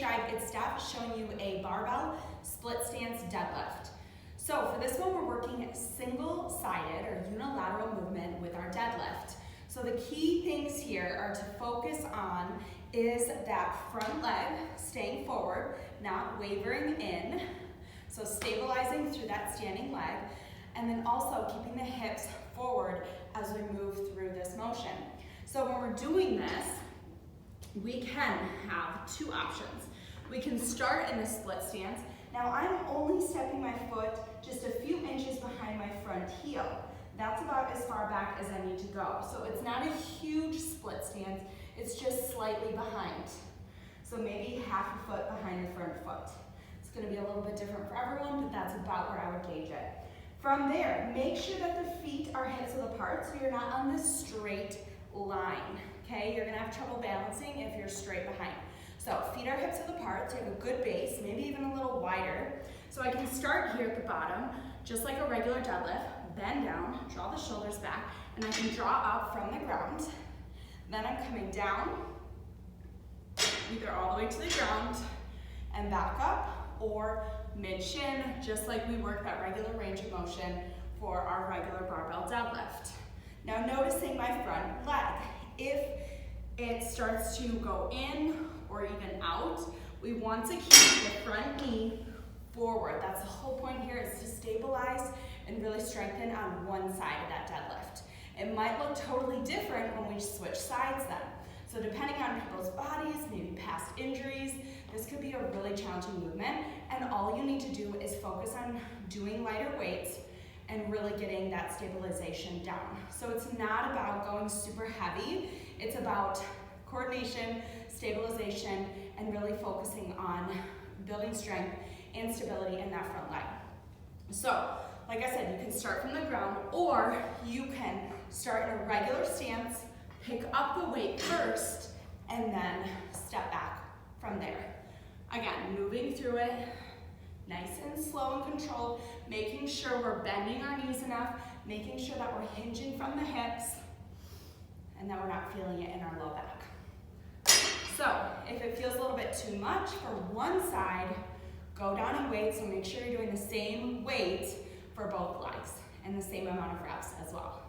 tried, it's Steph showing you a barbell split stance deadlift. So for this one, we're working single-sided or unilateral movement with our deadlift. So the key things here are to focus on is that front leg staying forward, not wavering in. So stabilizing through that standing leg, and then also keeping the hips forward as we move through this motion. So when we're doing this, we can have two options. We can start in the split stance. Now I'm only stepping my foot just a few inches behind my front heel. That's about as far back as I need to go. So it's not a huge split stance, it's just slightly behind. So maybe half a foot behind the front foot. It's gonna be a little bit different for everyone, but that's about where I would gauge it. From there, make sure that the feet are hips width apart so you're not on this straight line, okay? You're gonna have trouble balancing if you're straight behind. So feet are hips width apart, so you have a good base, maybe even a little wider. So I can start here at the bottom, just like a regular deadlift, bend down, draw the shoulders back, and I can draw up from the ground. Then I'm coming down, either all the way to the ground and back up, or mid-shin, just like we work that regular range of motion for our regular barbell deadlift. Now noticing my front leg, if it starts to go in or even out, we want to keep the front knee forward. That's the whole point here, is to stabilize and really strengthen on one side of that deadlift. It might look totally different when we switch sides then. So depending on people's bodies, maybe past injuries, this could be a really challenging movement, and all you need to do is focus on doing lighter weights and really getting that stabilization down. So it's not about going super heavy, it's about coordination, stabilization, and really focusing on building strength and stability in that front leg. So, like I said, you can start from the ground, or you can start in a regular stance, pick up the weight first, and then step back from there. Again, moving through it, nice and slow and controlled, making sure we're bending our knees enough, making sure that we're hinging from the hips, and that we're not feeling it in our low back. So, if it feels a little bit too much for one side, go down in weight, so make sure you're doing the same weight for both legs, and the same amount of reps as well.